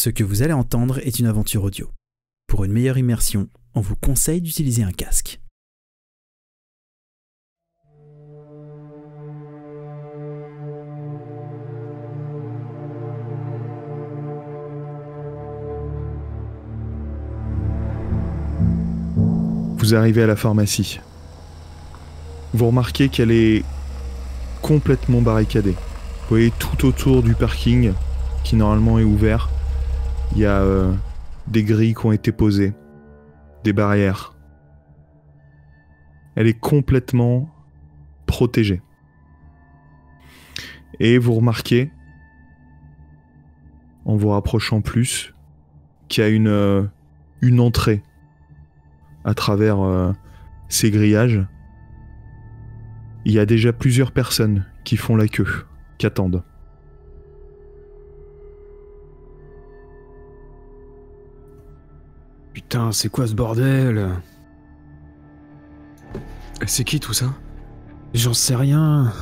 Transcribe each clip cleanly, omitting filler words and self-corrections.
Ce que vous allez entendre est une aventure audio. Pour une meilleure immersion, on vous conseille d'utiliser un casque. Vous arrivez à la pharmacie. Vous remarquez qu'elle est complètement barricadée. Vous voyez tout autour du parking, qui normalement est ouvert, il y a des grilles qui ont été posées, des barrières. Elle est complètement protégée. Et vous remarquez, en vous rapprochant plus, qu'il y a une entrée à travers ces grillages. Il y a déjà plusieurs personnes qui font la queue, qui attendent. Putain, c'est quoi ce bordel? C'est qui tout ça? J'en sais rien.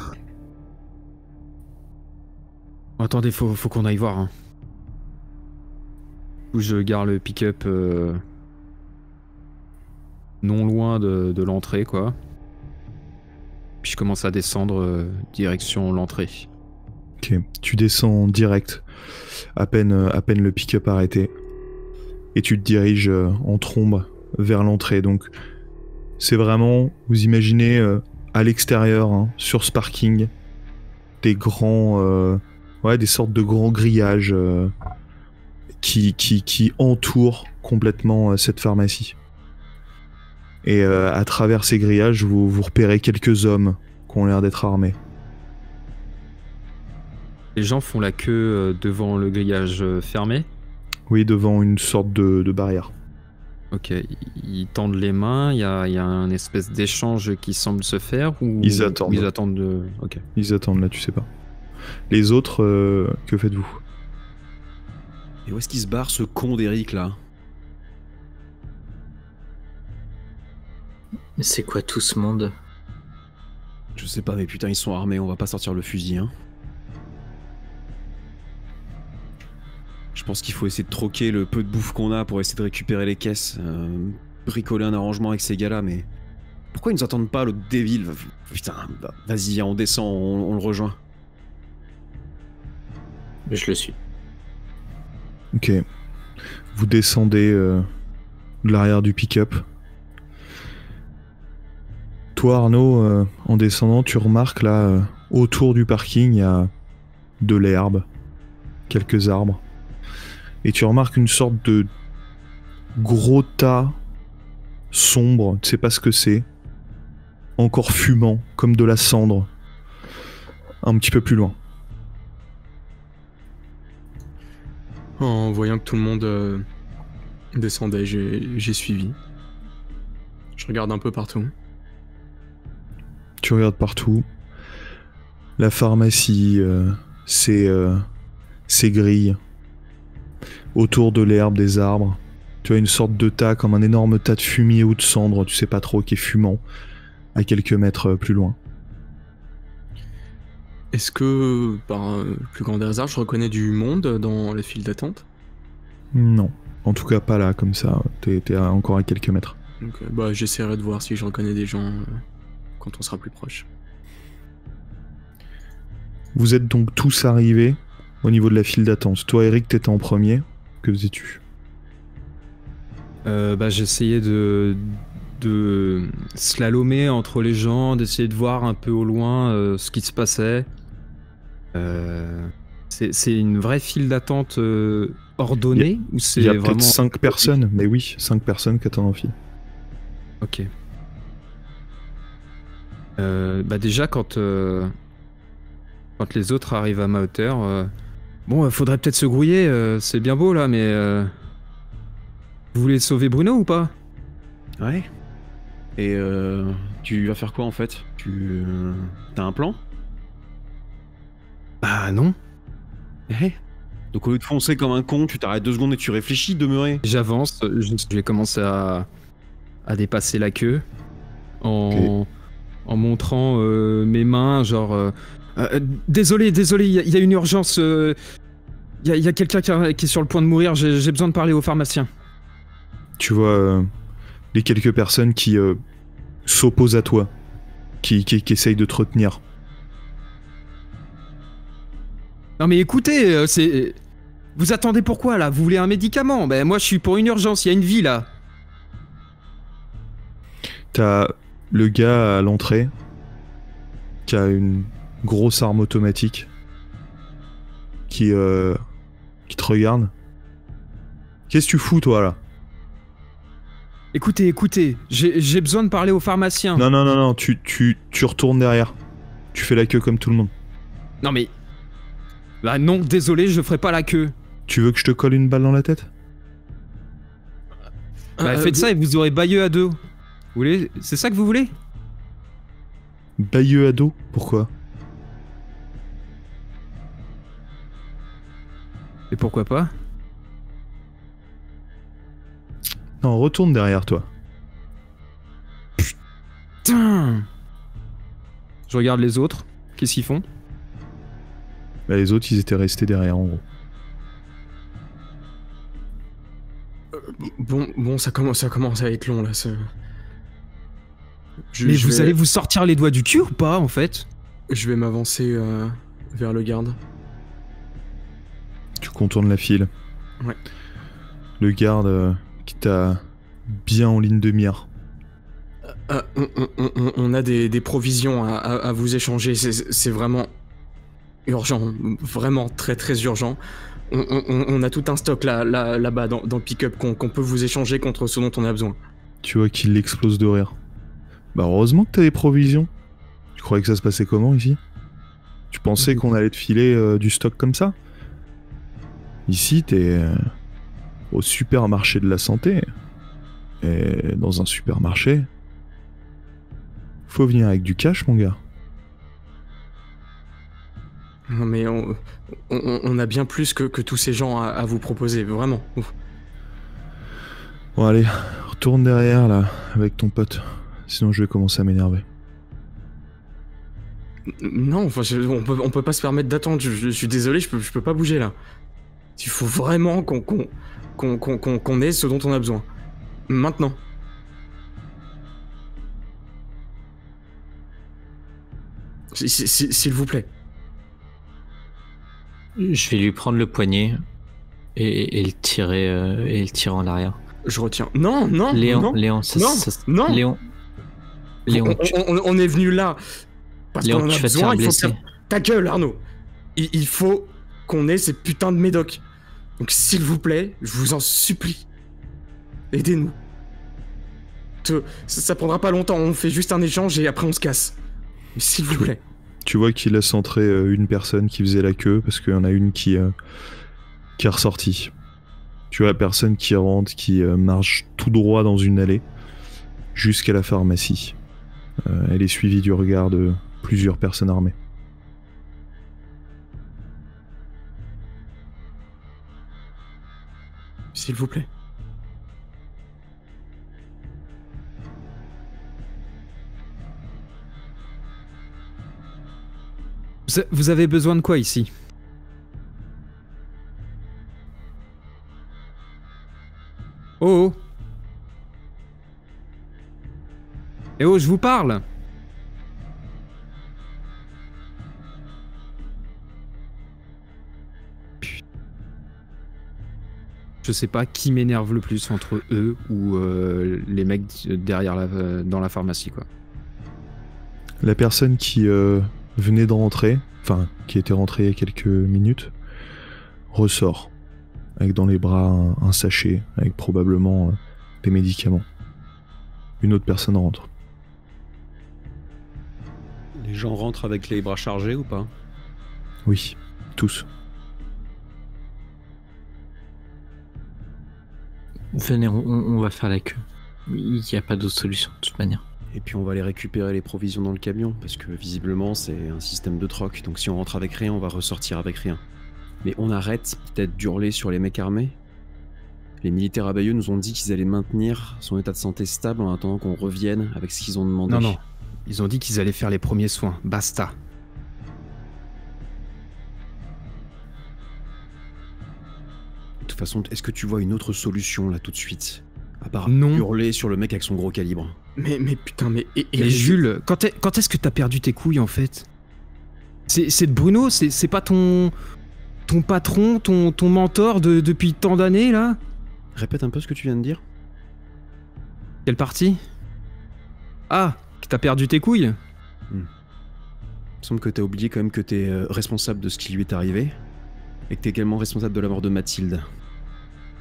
Attendez, faut qu'on aille voir. Hein. Où je gare le pick-up non loin de l'entrée, quoi. Puis je commence à descendre direction l'entrée. Ok, tu descends direct, à peine le pick-up arrêté. Et tu te diriges en trombe vers l'entrée. Donc c'est vraiment, vous imaginez à l'extérieur, hein, sur ce parking, des grands, des sortes de grands grillages qui entourent complètement cette pharmacie. Et à travers ces grillages, vous repérez quelques hommes qui ont l'air d'être armés. Les gens font la queue devant le grillage fermé. Oui, devant une sorte de barrière. Ok, ils tendent les mains, il y a un espèce d'échange qui semble se faire ou ils attendent. Ils attendent de... Ok. Ils attendent, là, tu sais pas. Les autres, que faites-vous? Et où est-ce qu'il se barre ce con d'Eric là? Mais c'est quoi tout ce monde? Je sais pas, mais putain, ils sont armés, on va pas sortir le fusil, hein. Je pense qu'il faut essayer de troquer le peu de bouffe qu'on a pour essayer de récupérer les caisses, bricoler un arrangement avec ces gars-là, mais... Pourquoi ils nous attendent pas, l'autre débile? Putain, vas-y, on descend, on le rejoint. Je le suis. Ok. Vous descendez de l'arrière du pick-up. Toi, Arnaud, en descendant, tu remarques là, autour du parking, il y a de l'herbe, quelques arbres. Et tu remarques une sorte de gros tas sombre, tu sais pas ce que c'est, encore fumant, comme de la cendre, un petit peu plus loin. En voyant que tout le monde descendait, j'ai suivi. Je regarde un peu partout. Tu regardes partout. La pharmacie, ses grilles. Autour de l'herbe, des arbres. Tu as une sorte de tas, comme un énorme tas de fumier ou de cendre, tu sais pas trop, qui est fumant, à quelques mètres plus loin. Est-ce que, par le plus grand des hasards, je reconnais du monde dans les files d'attente? Non. En tout cas, pas là, comme ça. T'es encore à quelques mètres. Donc, j'essaierai de voir si je reconnais des gens quand on sera plus proche. Vous êtes donc tous arrivés au niveau de la file d'attente. Toi, Eric, t'étais en premier. Que faisais-tu? J'essayais de slalomer entre les gens, d'essayer de voir un peu au loin ce qui se passait. C'est une vraie file d'attente ordonnée ou c'est Il y a vraiment... peut-être 5 personnes, mais oui, 5 personnes qui attendent en file. Ok. Déjà quand les autres arrivent à ma hauteur, faudrait peut-être se grouiller, c'est bien beau là, mais vous voulez sauver Bruno ou pas? Ouais. Et tu vas faire quoi en fait? T'as un plan? Bah non. Eh. Donc au lieu de foncer comme un con, tu t'arrêtes 2 secondes et tu réfléchis, demeurer. J'avance, je vais commencer à dépasser la queue en montrant mes mains, genre... désolé, il y a une urgence. y a quelqu'un qui est sur le point de mourir, j'ai besoin de parler au pharmacien. Tu vois les quelques personnes qui s'opposent à toi, qui essayent de te retenir. Non mais écoutez, c'est... Vous attendez pourquoi là? Vous voulez un médicament? Ben moi je suis pour une urgence, il y a une vie là. T'as le gars à l'entrée qui a une grosse arme automatique qui te regarde. Qu'est-ce que tu fous toi là? Écoutez, j'ai besoin de parler au pharmacien. Non, tu retournes derrière. Tu fais la queue comme tout le monde. Non mais... Bah non, désolé, je ferai pas la queue. Tu veux que je te colle une balle dans la tête? Bah faites ça et vous aurez Bayeux à dos. Vous voulez... C'est ça que vous voulez? Bayeux à dos? Pourquoi? Et pourquoi pas? Non, retourne derrière toi. Putain! Je regarde les autres. Qu'est-ce qu'ils font? Bah, les autres, ils étaient restés derrière, en gros. Bon, ça commence à être long là. Mais vous allez vous sortir les doigts du cul ou pas en fait? Je vais m'avancer vers le garde. Tu contournes la file. Ouais. Le garde qui t'a bien en ligne de mire. On a des provisions à vous échanger. C'est vraiment urgent, vraiment très très urgent. On a tout un stock là-bas dans le pick-up qu'on peut vous échanger contre ce dont on a besoin. Tu vois qu'il explose de rire. Bah heureusement que t'as des provisions. Tu croyais que ça se passait comment ici? Tu pensais qu'on allait te filer du stock comme ça? Ici t'es au supermarché de la santé. Et dans un supermarché, faut venir avec du cash mon gars. Non mais on a bien plus que tous ces gens à vous proposer, vraiment. Ouf. Bon allez, retourne derrière là, avec ton pote. Sinon je vais commencer à m'énerver. Non, enfin, on peut pas se permettre d'attendre, je suis désolé, je peux pas bouger là. Il faut vraiment qu'on ait ce dont on a besoin. Maintenant. S'il vous plaît. Je vais lui prendre le poignet et le tirer en arrière. Je retiens. Non, Léon, non. Léon, on est venu là parce Léon, qu'on en a tu vas te besoin. faire Il faut blesser. ta gueule, Arnaud. Il faut qu'on ait ces putains de médocs. Donc s'il vous plaît, je vous en supplie, aidez-nous. Ça prendra pas longtemps. On fait juste un échange et après on se casse. Mais s'il vous plaît. Tu vois qu'il laisse entrer une personne qui faisait la queue parce qu'il y en a une qui est ressortie. Tu vois la personne qui rentre, qui marche tout droit dans une allée jusqu'à la pharmacie. Elle est suivie du regard de plusieurs personnes armées. S'il vous plaît. Vous avez besoin de quoi ici? Oh! Eh oh, je vous parle! Je sais pas qui m'énerve le plus entre eux ou les mecs derrière dans la pharmacie, quoi. La personne qui venait de rentrer, enfin qui était rentrée il y a quelques minutes, ressort avec dans les bras un sachet avec probablement des médicaments. Une autre personne rentre. Les gens rentrent avec les bras chargés ou pas? Oui, tous. Venez, on va faire la queue. Il n'y a pas d'autre solution de toute manière. Et puis on va aller récupérer les provisions dans le camion, parce que visiblement c'est un système de troc, donc si on rentre avec rien, on va ressortir avec rien. Mais on arrête peut-être d'hurler sur les mecs armés. Les militaires à Bayeux nous ont dit qu'ils allaient maintenir son état de santé stable en attendant qu'on revienne avec ce qu'ils ont demandé. Non. Ils ont dit qu'ils allaient faire les premiers soins. Basta. toute façon, est-ce que tu vois une autre solution là tout de suite? À part Non. hurler sur le mec avec son gros calibre. Mais putain, mais... Mais Jules, quand est-ce que t'as perdu tes couilles en fait? C'est de Bruno, c'est pas ton patron, ton mentor depuis tant d'années là? Répète un peu ce que tu viens de dire. Quelle partie? Ah, que t'as perdu tes couilles? Il me semble que t'as oublié quand même que t'es responsable de ce qui lui est arrivé. Et que t'es également responsable de la mort de Mathilde.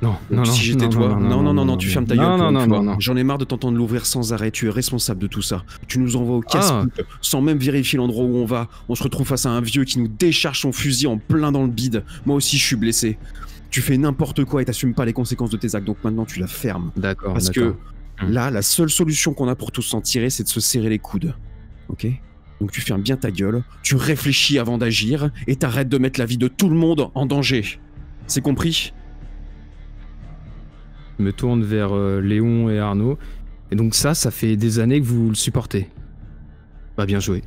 Non, Donc, si j'étais toi, non, tu fermes ta gueule. Non. J'en ai marre de t'entendre l'ouvrir sans arrêt. Tu es responsable de tout ça. Tu nous envoies au casse-pipe sans même vérifier l'endroit où on va. On se retrouve face à un vieux qui nous décharge son fusil en plein dans le bide. Moi aussi, je suis blessé. Tu fais n'importe quoi et t'assumes pas les conséquences de tes actes. Donc maintenant, tu la fermes. D'accord. Parce que là, la seule solution qu'on a pour tous s'en tirer, c'est de se serrer les coudes. Ok? Donc tu fermes bien ta gueule, tu réfléchis avant d'agir et t'arrêtes de mettre la vie de tout le monde en danger. C'est compris? Je me tourne vers Léon et Arnaud. Et donc ça fait des années que vous le supportez. Bah bien joué.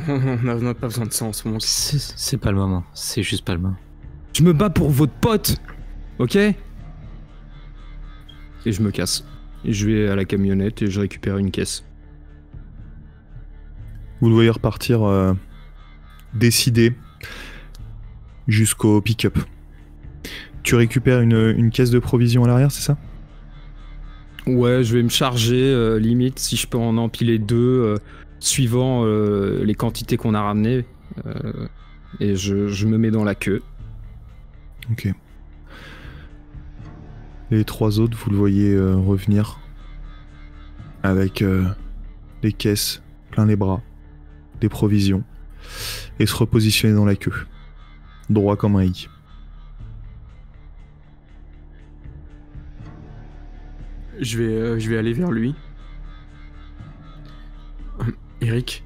On n'a pas besoin de ça en ce moment. C'est pas le moment. C'est juste pas le moment. Je me bats pour votre pote, ok? Et je me casse. Et je vais à la camionnette et je récupère une caisse. Vous le voyez repartir décidé jusqu'au pick-up. Tu récupères une caisse de provisions à l'arrière, c'est ça? Ouais, je vais me charger, limite, si je peux en empiler 2, suivant les quantités qu'on a ramenées. Et je me mets dans la queue. Ok. Les 3 autres, vous le voyez revenir avec des caisses plein les bras, des provisions, et se repositionner dans la queue, droit comme un i. Je vais aller vers lui. Eric,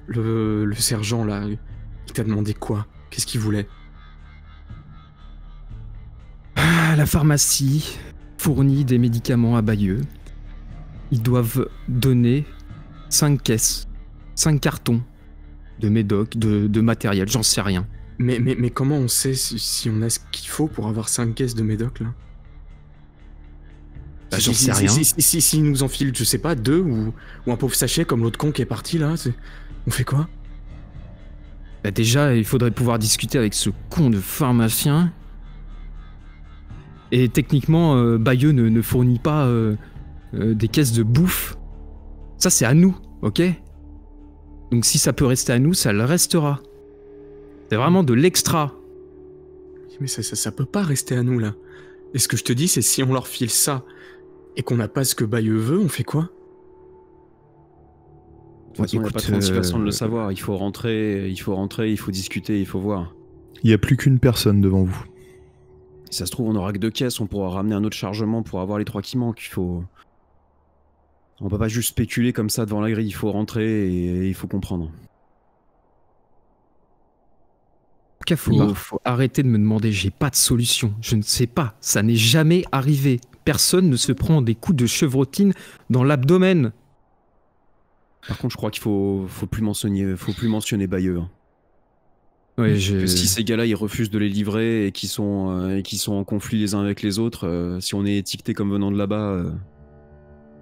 le sergent là, il t'a demandé quoi? Qu'est-ce qu'il voulait? La pharmacie fournit des médicaments à Bayeux. Ils doivent donner 5 caisses, 5 cartons de médoc, de matériel, j'en sais rien. Mais comment on sait si on a ce qu'il faut pour avoir 5 caisses de médoc là? Bah, j'en sais rien. Si nous enfilent, je sais pas, 2 ou un pauvre sachet comme l'autre con qui est parti là, on fait quoi? Bah déjà, il faudrait pouvoir discuter avec ce con de pharmacien. Et techniquement, Bayeux ne fournit pas des caisses de bouffe. Ça, c'est à nous, ok? Donc si ça peut rester à nous, ça le restera. C'est vraiment de l'extra. Mais ça peut pas rester à nous là. Et ce que je te dis, c'est si on leur file ça et qu'on n'a pas ce que Bayeux veut, on fait quoi? De toute façon, il n'y a pas 36 façons de le savoir. Il faut rentrer, il faut discuter, il faut voir. Il n'y a plus qu'une personne devant vous. Si ça se trouve, on aura que 2 caisses, on pourra ramener un autre chargement pour avoir les 3 qui manquent. On peut pas juste spéculer comme ça devant la grille, il faut rentrer et il faut comprendre. Faut arrêter de me demander, j'ai pas de solution, je ne sais pas, ça n'est jamais arrivé. Personne ne se prend des coups de chevrotine dans l'abdomen. Par contre, je crois qu'il faut plus mentionner Bayeux. Hein. Ouais, Si ces gars-là ils refusent de les livrer et qu'ils sont en conflit les uns avec les autres, si on est étiqueté comme venant de là-bas,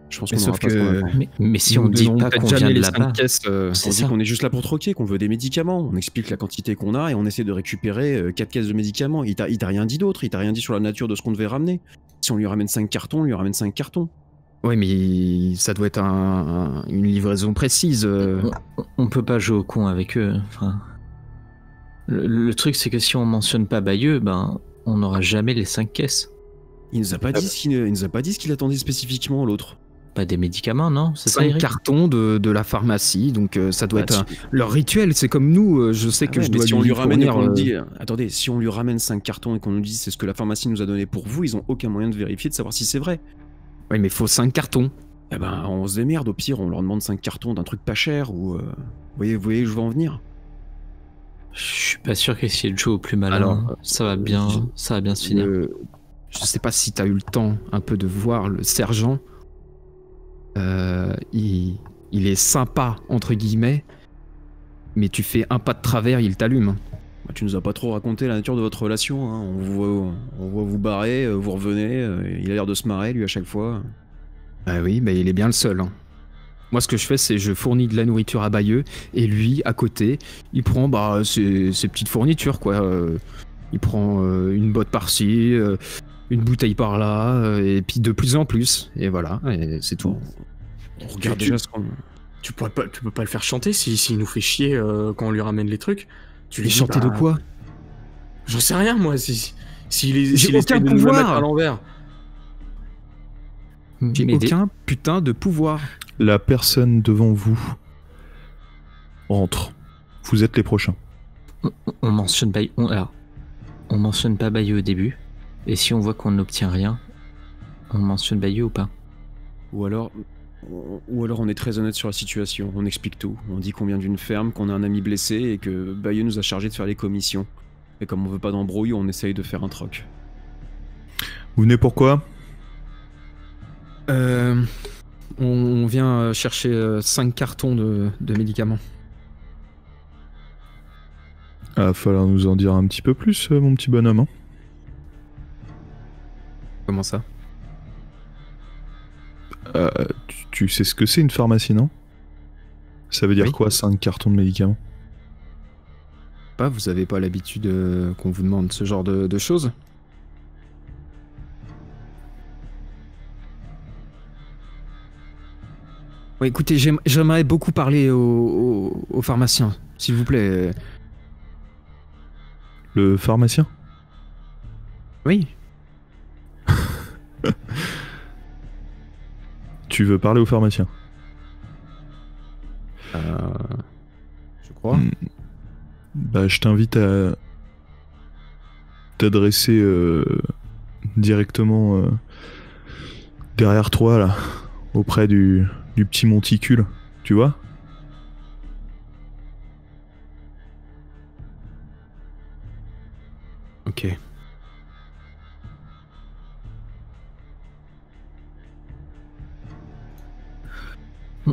je pense qu'on n'aura pas ce qu'on attend. Mais si on dit pas qu'on vient de là-bas, on dit qu'on est juste là pour troquer, qu'on veut des médicaments, on explique la quantité qu'on a et on essaie de récupérer 4 caisses de médicaments. Il t'a rien dit d'autre, il t'a rien dit sur la nature de ce qu'on devait ramener. Si on lui ramène 5 cartons, on lui ramène 5 cartons. Ouais, mais ça doit être une livraison précise. On peut pas jouer au con avec eux. Enfin, le truc, c'est que si on mentionne pas Bayeux, ben, on n'aura jamais les 5 caisses. Il nous a pas dit ce qu'il attendait spécifiquement, l'autre. Pas des médicaments, non? C'est 5 cartons de la pharmacie, donc ça doit être leur rituel. C'est comme nous, je sais que je dois si on lui ramène fournir, et qu'on nous dit, attendez, si on lui ramène 5 cartons et qu'on nous dit c'est ce que la pharmacie nous a donné pour vous, ils ont aucun moyen de vérifier, de savoir si c'est vrai. Oui, mais il faut 5 cartons. Eh ben, on se démerde, au pire, on leur demande 5 cartons d'un truc pas cher, ou... Vous voyez où je veux en venir? Je suis pas sûr qu'essayer de jouer au plus malin, alors, ça va bien se finir. Je sais pas si t'as eu le temps un peu de voir le sergent. Il est sympa, entre guillemets, mais tu fais un pas de travers, il t'allume. Tu nous as pas trop raconté la nature de votre relation, hein. On voit vous barrer, vous revenez, il a l'air de se marrer lui à chaque fois. Ah oui, bah il est bien le seul. Hein. Moi, ce que je fais, c'est je fournis de la nourriture à Bayeux, et lui, à côté, il prend ses petites fournitures, quoi. Il prend une botte par-ci, une bouteille par-là, et puis de plus en plus. Et voilà, et c'est tout. On regarde déjà ce qu'on... Tu peux pas le faire chanter s'il nous fait chier quand on lui ramène les trucs. Tu Mais lui dis, chanter de quoi? J'en sais rien, moi. S'il J'ai essaie aucun de nous le pouvoir. mettre à l'envers. J'ai Mais aucun putain de pouvoir. La personne devant vous rentre. Vous êtes les prochains. on mentionne Bayeux. On mentionne pas Bayeux au début. Et si on voit qu'on n'obtient rien, on mentionne Bayeux ou pas? Ou alors on est très honnête sur la situation, on explique tout. On dit qu'on vient d'une ferme, qu'on a un ami blessé et que Bayeux nous a chargé de faire les commissions. Et comme on veut pas d'embrouille, on essaye de faire un troc. Vous venez pourquoi? On vient chercher 5 cartons de médicaments. Ah, va falloir nous en dire un petit peu plus, mon petit bonhomme. Hein. Comment ça? Tu sais ce que c'est une pharmacie, non? Ça veut dire Oui. quoi, 5 cartons de médicaments? Vous avez pas l'habitude qu'on vous demande ce genre de choses? Oui, écoutez, j'aimerais beaucoup parler au pharmacien, s'il vous plaît. Le pharmacien? Oui. Tu veux parler au pharmacien? Je crois. Bah, je t'invite à t'adresser directement derrière toi, là, auprès du petit monticule, tu vois? Ok.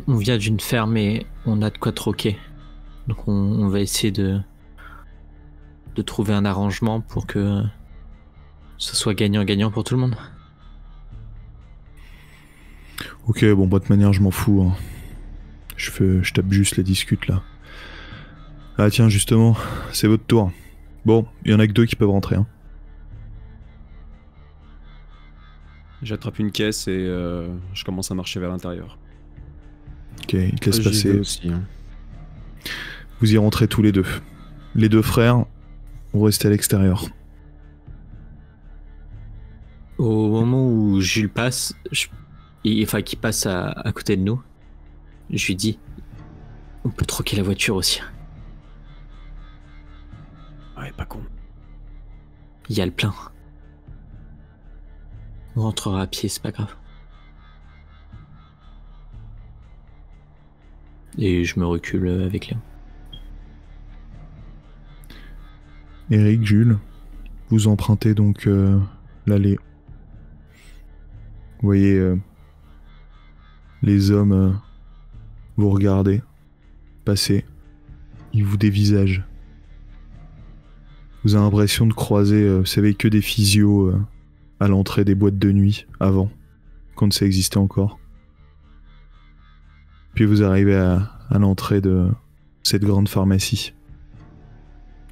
On vient d'une ferme et on a de quoi troquer. Donc on va essayer de trouver un arrangement pour que ce soit gagnant-gagnant pour tout le monde. Ok, bon, bah, de manière, je m'en fous. Hein. Je tape juste les discutes, là. Ah, tiens, justement, c'est votre tour. Bon, il y en a que 2 qui peuvent rentrer, hein. J'attrape une caisse et je commence à marcher vers l'intérieur. Ok, il te laisse J'y vais passer. aussi, hein. Vous y rentrez tous les 2. Les 2 frères vont rester à l'extérieur. Au moment où Jules passe, qui passe à côté de nous, je lui dis, on peut troquer la voiture aussi. Ouais, pas con. Il y a le plein. On rentrera à pied, c'est pas grave. Et je me recule avec Léon. Eric, Jules, vous empruntez donc l'allée. Vous voyez les hommes vous regarder passer. Ils vous dévisagent. Vous avez l'impression de croiser, vous savez, que des physios à l'entrée des boîtes de nuit avant, quand ça existait encore. Puis vous arrivez à l'entrée de cette grande pharmacie.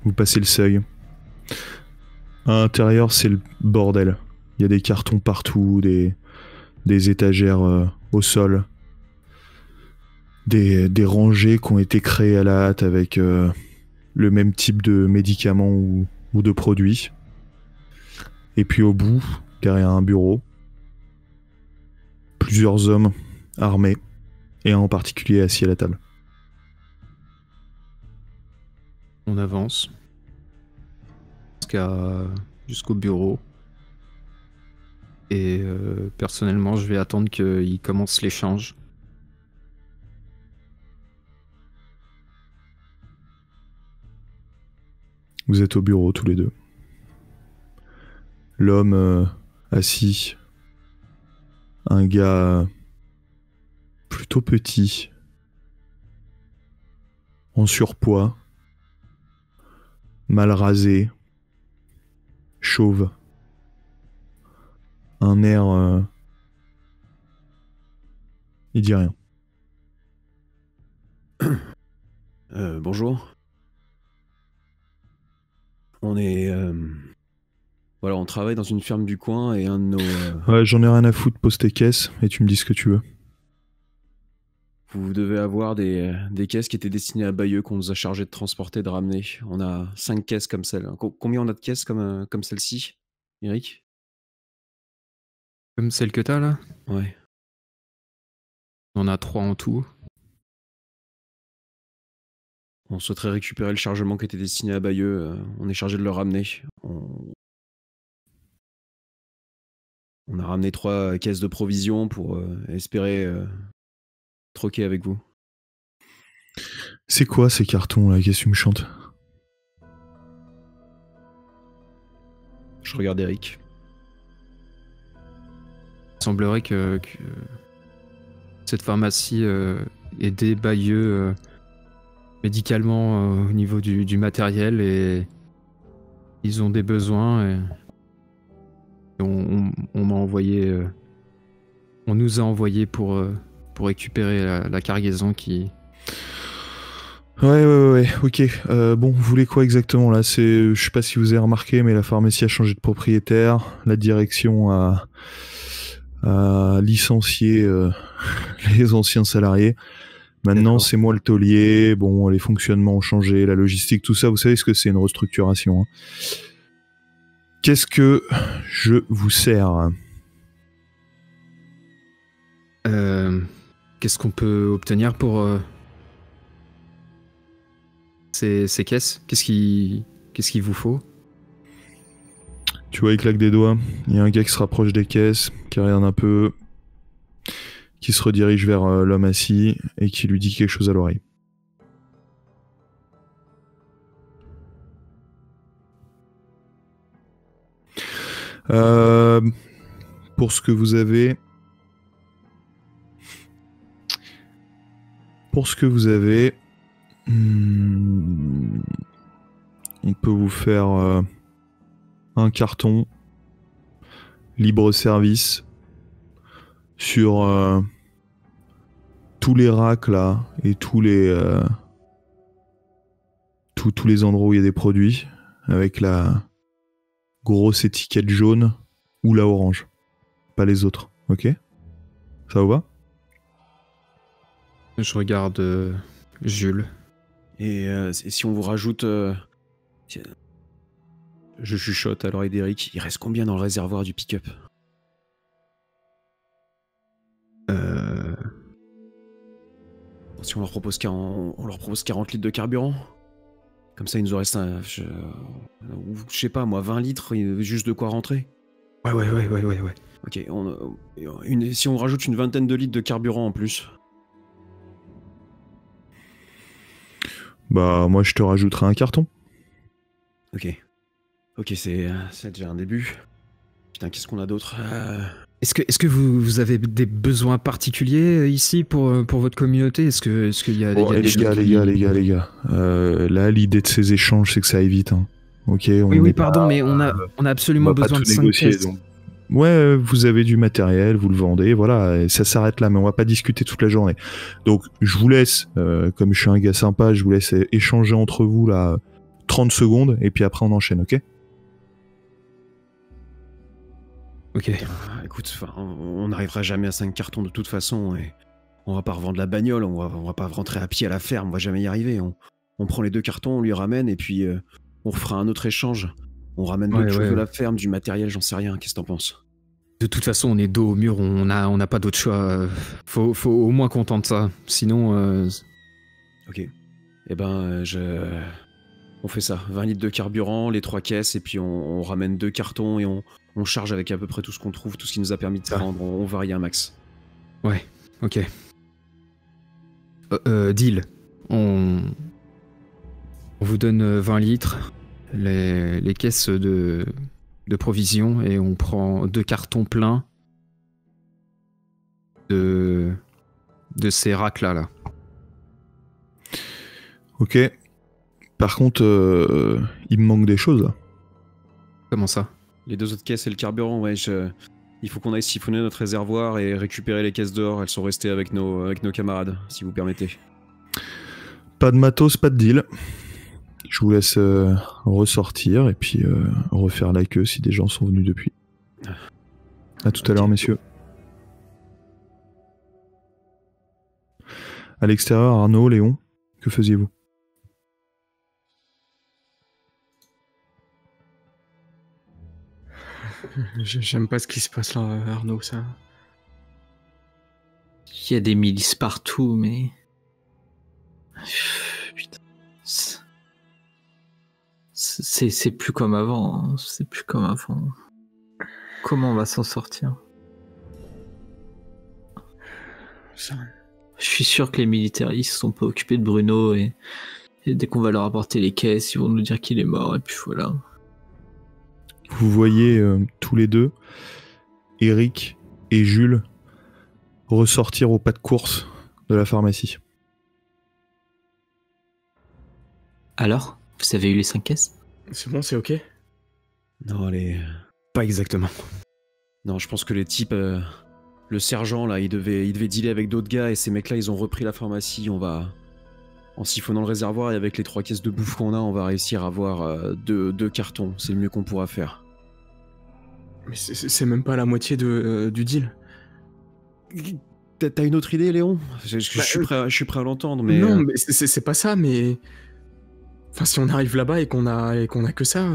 Vous passez le seuil. À l'intérieur, c'est le bordel. Il y a des cartons partout, des étagères au sol. Des rangées qui ont été créées à la hâte avec le même type de médicaments ou de produits. Et puis au bout, derrière un bureau, plusieurs hommes armés, et un en particulier assis à la table. On avance jusqu'au bureau. Et personnellement, je vais attendre qu'il commence l'échange. Vous êtes au bureau tous les 2. L'homme assis, un gars plutôt petit, en surpoids, mal rasé, chauve. Un air... Il dit rien. Bonjour. On est... Voilà, on travaille dans une ferme du coin et un de nos... Ouais, j'en ai rien à foutre, pose tes caisses et tu me dis ce que tu veux. Vous devez avoir des caisses qui étaient destinées à Bayeux qu'on nous a chargé de transporter, de ramener. On a 5 caisses comme celle. Combien on a de caisses comme celle-ci, Eric? Comme celle que t'as là? Ouais. On en a 3 en tout. On souhaiterait récupérer le chargement qui était destiné à Bayeux. On est chargé de le ramener. On a ramené 3 caisses de provisions pour espérer troquer avec vous. C'est quoi ces cartons là? Qu'est-ce que tu me chantes? Je regarde Eric. Il semblerait que cette pharmacie aidait Bayeux médicalement au niveau du matériel et ils ont des besoins et on m'a envoyé on nous a envoyé pour récupérer la cargaison qui... Ouais, ok. Bon, vous voulez quoi exactement là? Je sais pas si vous avez remarqué, mais la pharmacie a changé de propriétaire. La direction a licencié les anciens salariés. Maintenant, c'est moi le taulier. Bon, les fonctionnements ont changé, la logistique, tout ça. Vous savez ce que c'est une restructuration, hein. Qu'est-ce que je vous sers? Qu'est-ce qu'on peut obtenir pour ces caisses? Qu'est-ce qu'il vous faut? Tu vois, il claque des doigts. Il y a un gars qui se rapproche des caisses, qui regarde un peu, qui se redirige vers l'homme assis et qui lui dit quelque chose à l'oreille. Pour ce que vous avez... on peut vous faire un carton libre service sur tous les racks là et tous les endroits où il y a des produits avec la grosse étiquette jaune ou la orange, pas les autres, ok? Ça vous va? Je regarde Jules. Et si on vous rajoute... Je chuchote à l'oreille d'Eric. Il reste combien dans le réservoir du pick-up? Si on leur propose 40 litres de carburant? Comme ça, il nous en reste je sais pas moi, 20 litres, juste de quoi rentrer? Ouais. Ok, si on rajoute une vingtaine de litres de carburant en plus. Bah, moi, je te rajouterai un carton. Ok, c'est déjà un début. Putain, qu'est-ce qu'on a d'autre? Est-ce que vous avez des besoins particuliers ici pour votre communauté? Est-ce qu'il y a les gars. Là, l'idée de ces échanges, c'est que ça aille vite. Hein. Ok. Oui, pardon, mais on a absolument besoin de 5 caisses. Donc... Ouais, vous avez du matériel, vous le vendez, voilà, et ça s'arrête là, mais on va pas discuter toute la journée. Donc, je vous laisse, comme je suis un gars sympa, je vous laisse échanger entre vous là 30 secondes, et puis après on enchaîne, ok? Ok. Écoute, on n'arrivera jamais à 5 cartons de toute façon, et on va pas revendre la bagnole, on va pas rentrer à pied à la ferme, on va jamais y arriver. On prend les 2 cartons, on lui ramène, et puis on refera un autre échange. On ramène d'autres choses de la ferme, du matériel, j'en sais rien. Qu'est-ce que t'en penses? De toute façon, on est dos au mur, on n'a pas d'autre choix. Faut au moins qu'on tente ça. Sinon... Ok. Eh ben, on fait ça. 20 litres de carburant, les 3 caisses, et puis on ramène 2 cartons et on charge avec à peu près tout ce qu'on trouve, tout ce qui nous a permis de prendre. On varie un max. Ouais, ok. Deal. On vous donne 20 litres. Les caisses de provisions et on prend 2 cartons pleins de ces racks là. Ok. Par contre, il me manque des choses là. Comment ça? Les 2 autres caisses et le carburant, ouais, il faut qu'on aille siphonner notre réservoir et récupérer les caisses dehors. Elles sont restées avec nos camarades, si vous permettez. Pas de matos, pas de deal. Je vous laisse ressortir et puis refaire la queue si des gens sont venus depuis. À tout à l'heure, messieurs. À l'extérieur, Arnaud, Léon, que faisiez-vous? J'aime pas ce qui se passe là, Arnaud, ça. Il y a des milices partout, mais... Putain. C'est plus comme avant. Hein. C'est plus comme avant. Comment on va s'en sortir? Ça... Je suis sûr que les militaires ils se sont pas occupés de Bruno et dès qu'on va leur apporter les caisses, ils vont nous dire qu'il est mort et puis voilà. Vous voyez tous les deux, Eric et Jules, ressortir au pas de course de la pharmacie. Alors, vous avez eu les 5 caisses? C'est bon, c'est ok? Non, Pas exactement. Non, je pense que les types... Le sergent, là, il devait dealer avec d'autres gars, et ces mecs-là, ils ont repris la pharmacie. On va... En siphonnant le réservoir, et avec les 3 caisses de bouffe qu'on a, on va réussir à avoir 2 cartons. C'est le mieux qu'on pourra faire. Mais c'est même pas la moitié du deal. T'as une autre idée, Léon? Je suis prêt à l'entendre, mais... Non, mais c'est pas ça, mais... Enfin, si on arrive là-bas et qu'on a que ça...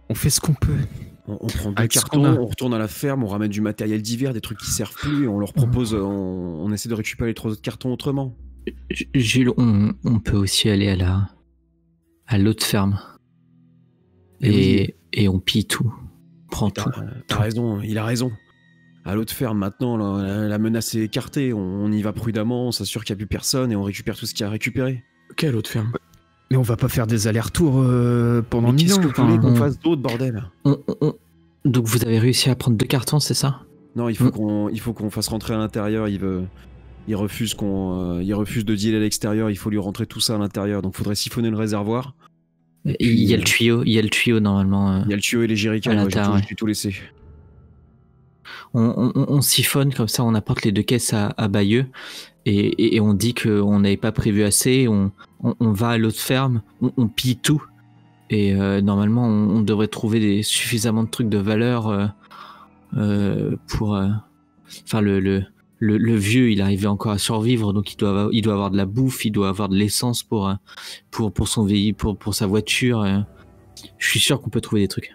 On fait ce qu'on peut. On prend 2 Avec ce cartons, qu'on a. on retourne à la ferme, on ramène du matériel divers, des trucs qui servent plus, et on leur propose... On essaie de récupérer les 3 autres cartons autrement. Jules, on peut aussi aller à l'autre ferme. Et on pille tout. On prend tout. T'as raison, il a raison. À l'autre ferme, maintenant, la menace est écartée, on y va prudemment, on s'assure qu'il n'y a plus personne, et on récupère tout ce qu'il y a à récupérer. Quelle autre ferme? Mais on va pas faire des allers-retours pendant Mais 1000 qu'est-ce ans. que vous voulez qu'on fasse d'autre, bordel? Donc vous avez réussi à prendre 2 cartons, c'est ça? Non, il faut qu'on fasse rentrer à l'intérieur, il refuse de dealer à l'extérieur, il faut lui rentrer tout ça à l'intérieur, donc faudrait siphonner le réservoir. Il y a le tuyau normalement. Il y a le tuyau et les jerrycans, à moi, l'intérieur, j'ai tout laissé. On siphonne comme ça, on apporte les 2 caisses à Bayeux et on dit qu'on n'avait pas prévu assez, on va à l'autre ferme, on pille tout et normalement on devrait trouver suffisamment de trucs de valeur pour... Enfin le vieux il arrivait encore à survivre donc il doit avoir de la bouffe, il doit avoir de l'essence pour son véhicule, pour sa voiture. Je suis sûr qu'on peut trouver des trucs.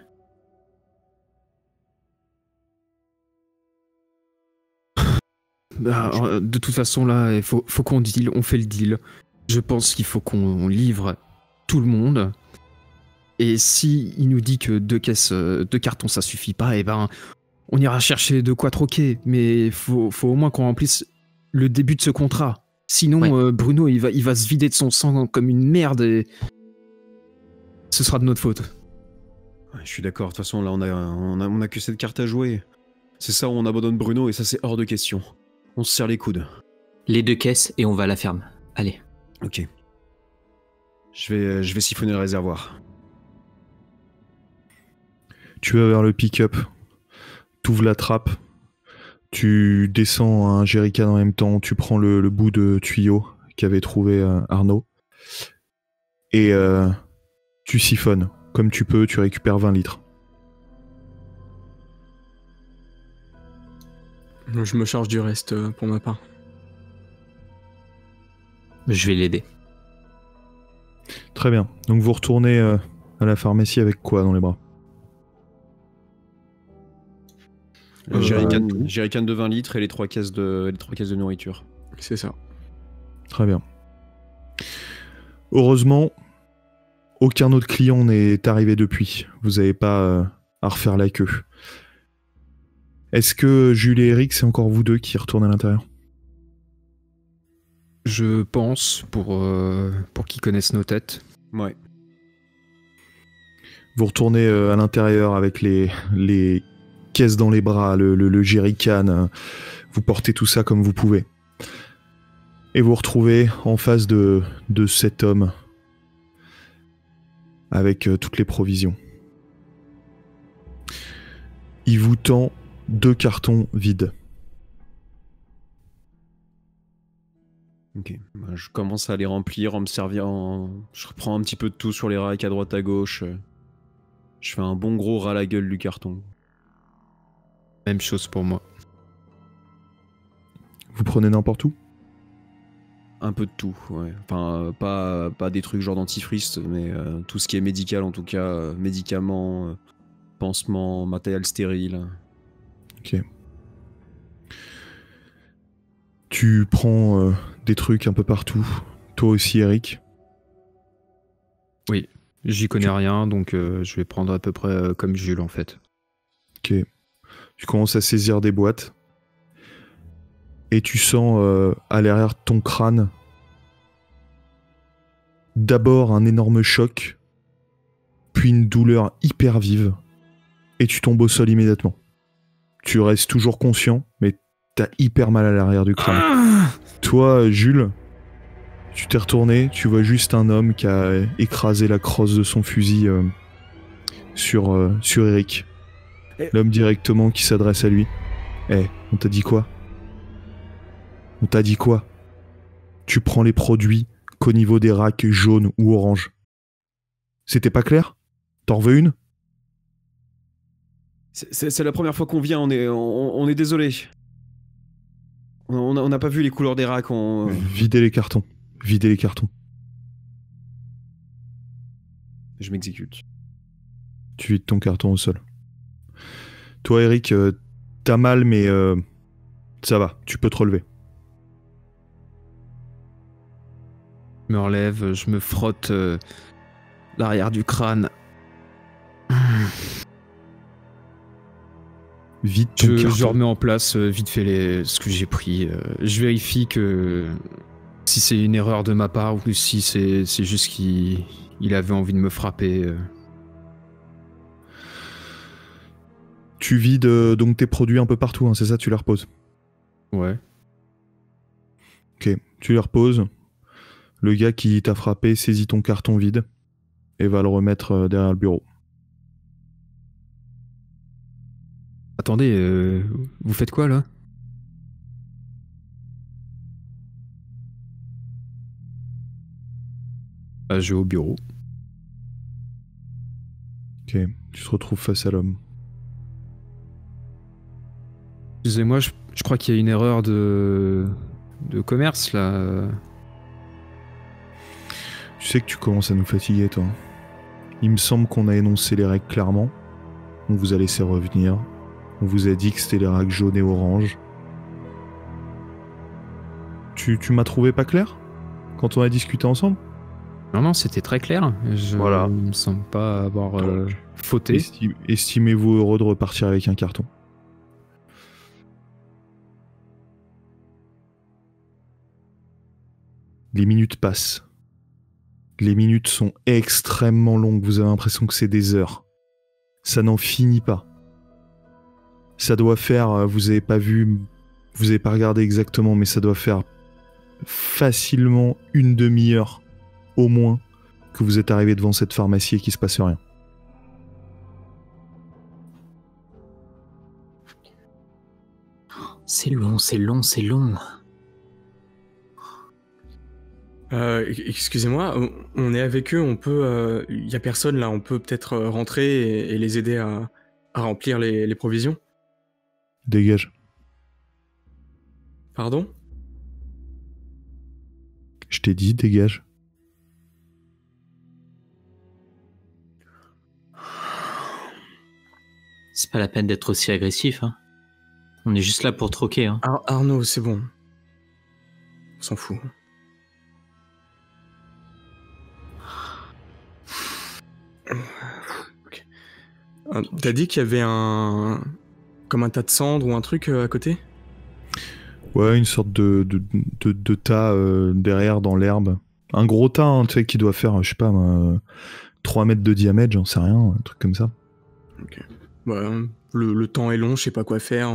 Bah, de toute façon, là, il faut qu'on deal, on fait le deal. Je pense qu'il faut qu'on livre tout le monde. Et si il nous dit que 2 cartons, ça suffit pas, et ben, on ira chercher de quoi troquer. Mais faut au moins qu'on remplisse le début de ce contrat. Sinon, Ouais. Bruno, il va se vider de son sang comme une merde et ce sera de notre faute. Ouais, je suis d'accord, de toute façon là on a que cette carte à jouer. C'est ça où on abandonne Bruno et ça c'est hors de question. On se serre les coudes. Les 2 caisses et on va à la ferme. Allez. Ok. Je vais siphonner le réservoir. Tu vas vers le pick-up, t'ouvres la trappe, tu descends un jerrycan en même temps, tu prends le bout de tuyau qu'avait trouvé Arnaud et tu siphonnes. Comme tu peux, tu récupères 20 litres. Je me charge du reste pour ma part. Je vais l'aider. Très bien. Donc vous retournez à la pharmacie avec quoi dans les bras? Jerrycan de 20 litres et les 3 caisses de nourriture. C'est ça. Très bien. Heureusement, aucun autre client n'est arrivé depuis. Vous n'avez pas à refaire la queue. Est-ce que Jules et Eric, c'est encore vous 2 qui retournent à l'intérieur? Je pense, pour qu'ils connaissent nos têtes. Ouais. Vous retournez à l'intérieur avec les caisses dans les bras, le jerrycan. Vous portez tout ça comme vous pouvez. Et vous retrouvez en face de cet homme avec toutes les provisions. Il vous tend 2 cartons vides. Ok, bah, je commence à les remplir en me servir Je reprends un petit peu de tout sur les racks à droite à gauche. Je fais un bon gros ras la gueule du carton. Même chose pour moi. Vous prenez n'importe où? Un peu de tout, ouais. Enfin, pas des trucs genre dentifrice, mais tout ce qui est médical en tout cas. Médicaments, pansements, matériel stérile. Ok. Tu prends des trucs un peu partout. Toi aussi, Eric? Oui, j'y connais rien, donc je vais prendre à peu près comme Jules en fait. Ok. Tu commences à saisir des boîtes. Et tu sens à l'arrière de ton crâne d'abord un énorme choc, puis une douleur hyper vive, et tu tombes au sol immédiatement. Tu restes toujours conscient, mais t'as hyper mal à l'arrière du crâne. Toi, Jules, tu t'es retourné, tu vois juste un homme qui a écrasé la crosse de son fusil sur Eric. L'homme directement qui s'adresse à lui. On t'a dit quoi? On t'a dit quoi? Tu prends les produits qu'au niveau des racks jaunes ou oranges. C'était pas clair? T'en veux une? C'est la première fois qu'on vient, on est désolé. On n'a pas vu les couleurs des racks. Videz les cartons. Videz les cartons. Je m'exécute. Tu vides ton carton au sol. Toi, Eric, t'as mal, mais ça va, tu peux te relever. Je me relève, je me frotte l'arrière du crâne. Vide ton carton. Je remets en place vite fait ce que j'ai pris. Je vérifie que si c'est une erreur de ma part ou si c'est juste qu'il avait envie de me frapper. Tu vides donc tes produits un peu partout, hein, c'est ça? Tu les reposes? Ouais. Ok, tu les reposes. Le gars qui t'a frappé saisit ton carton vide et va le remettre derrière le bureau. Attendez, vous faites quoi là? Je vais au bureau. Ok, tu te retrouves face à l'homme. Excusez-moi, je crois qu'il y a une erreur de commerce là. Tu sais que tu commences à nous fatiguer, toi. Il me semble qu'on a énoncé les règles clairement. On vous a laissé revenir. On vous a dit que c'était les règles jaunes et oranges. Tu m'as trouvé pas clair quand on a discuté ensemble? Non, c'était très clair. Voilà. Il me semble pas avoir fauté. Estimez-vous heureux de repartir avec un carton. Les minutes passent. Les minutes sont extrêmement longues, vous avez l'impression que c'est des heures. Ça n'en finit pas. Ça doit faire, vous avez pas vu, vous avez pas regardé exactement, mais ça doit faire facilement une demi-heure, au moins, que vous êtes arrivé devant cette pharmacie et qu'il se passe rien. C'est long, c'est long, c'est long. Excusez-moi, on est avec eux, on peut... y a personne là, on peut peut-être rentrer et les aider à remplir les provisions? Dégage. Pardon? Je t'ai dit, dégage. C'est pas la peine d'être aussi agressif, hein. On est juste là pour troquer, hein. Arnaud, c'est bon. On s'en fout. Okay. T'as dit qu'il y avait comme un tas de cendres ou un truc à côté? Ouais, une sorte de tas derrière dans l'herbe. Un gros tas, hein, tu sais, qui doit faire, je sais pas, 3 mètres de diamètre, j'en sais rien, un truc comme ça. Ok. Ouais, le temps est long, je sais pas quoi faire.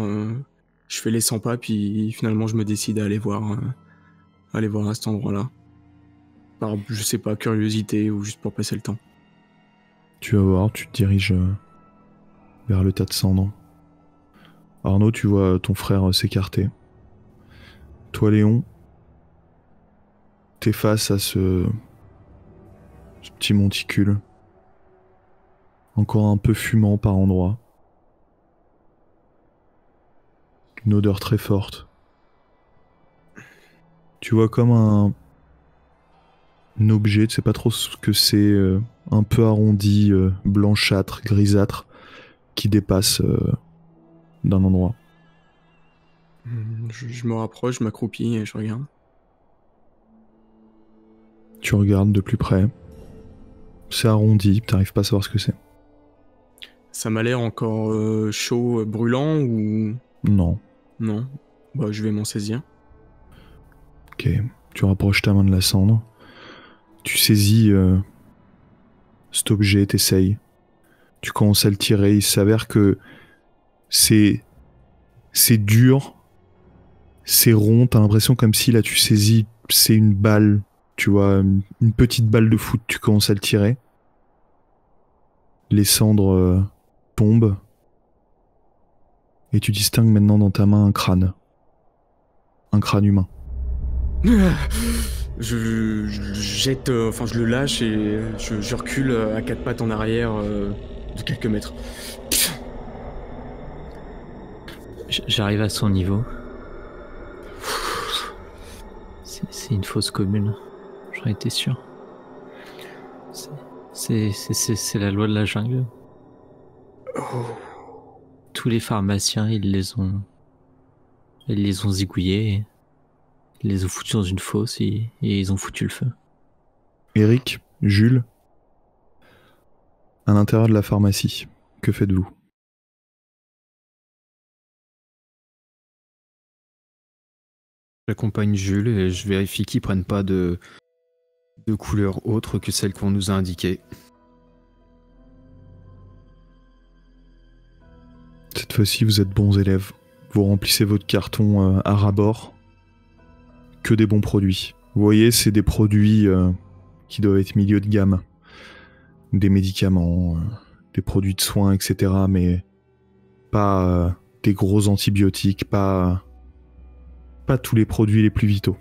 Je fais les 100 pas, puis finalement je me décide à aller voir à cet endroit-là. Par, je sais pas, curiosité ou juste pour passer le temps. Tu vas voir, tu te diriges vers le tas de cendres. Arnaud, tu vois ton frère s'écarter. Toi, Léon, t'es face à ce petit monticule. Encore un peu fumant par endroits. Une odeur très forte. Tu vois comme un objet, tu sais pas trop ce que c'est, un peu arrondi, blanchâtre, grisâtre, qui dépasse d'un endroit. Je me rapproche, je m'accroupis et je regarde. Tu regardes de plus près. C'est arrondi, t'arrives pas à savoir ce que c'est. Ça m'a l'air encore chaud, brûlant ou... Non. Non. Bah, je vais m'en saisir. Ok. Tu rapproches ta main de la cendre. Tu saisis cet objet, t'essayes. Tu commences à le tirer. Il s'avère que c'est dur. C'est rond. T'as l'impression comme si là tu saisis, c'est une balle. Tu vois, une petite balle de foot. Tu commences à le tirer. Les cendres tombent. Et tu distingues maintenant dans ta main un crâne. Un crâne humain. Je jette, enfin je le lâche et je recule à quatre pattes en arrière de quelques mètres. J'arrive à son niveau. C'est une fosse commune. J'en étais sûr. C'est la loi de la jungle. Tous les pharmaciens, ils les ont zigouillés. Ils les ont foutus dans une fosse et ils ont foutu le feu. Eric, Jules, à l'intérieur de la pharmacie, que faites-vous ? J'accompagne Jules et je vérifie qu'ils prennent pas de couleur autre que celle qu'on nous a indiquée. Cette fois-ci, vous êtes bons élèves. Vous remplissez votre carton à ras-bord. Que des bons produits. Vous voyez, c'est des produits qui doivent être milieu de gamme. Des médicaments, des produits de soins, etc. Mais pas des gros antibiotiques, pas tous les produits les plus vitaux.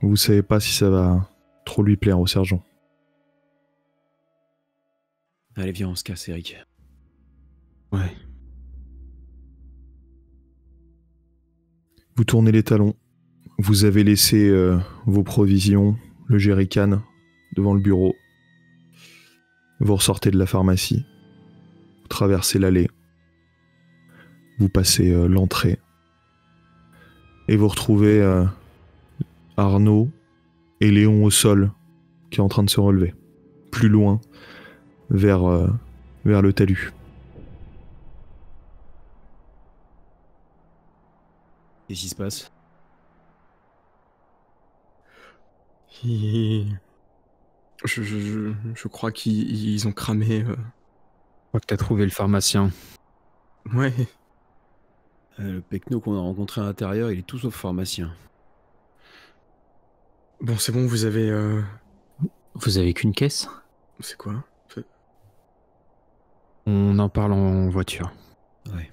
Vous savez pas si ça va trop lui plaire au sergent. Allez, viens, on se casse, Eric. Ouais. Vous tournez les talons. Vous avez laissé vos provisions, le jerrycan, devant le bureau. Vous ressortez de la pharmacie. Vous traversez l'allée. Vous passez l'entrée. Et vous retrouvez Arnaud et Léon au sol, qui est en train de se relever. Plus loin, vers le talus. Qu'est-ce qui se passe ? Je crois qu'ils ont cramé. Je crois que t'as trouvé le pharmacien. Ouais. Le pecno qu'on a rencontré à l'intérieur, il est tout sauf pharmacien. Bon, c'est bon, vous avez... Vous avez qu'une caisse ? C'est quoi ? On en parle en voiture. Ouais.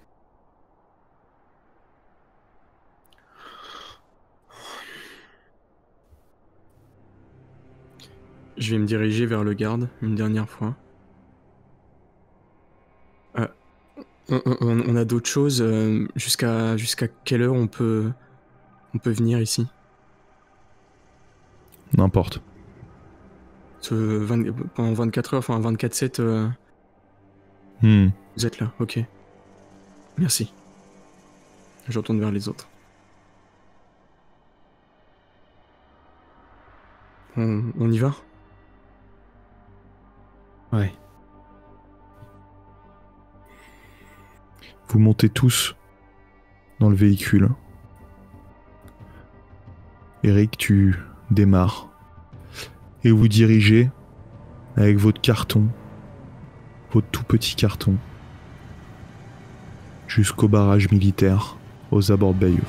Je vais me diriger vers le garde une dernière fois. On a d'autres choses. Jusqu'à quelle heure on peut venir ici ? N'importe. Pendant 24 heures, enfin 24/7, vous êtes là, ok. Merci. Je retourne vers les autres. On y va ? Ouais. Vous montez tous dans le véhicule. Eric, tu démarres. Et vous dirigez avec votre carton, votre tout petit carton, jusqu'au barrage militaire aux abords de Bayeux.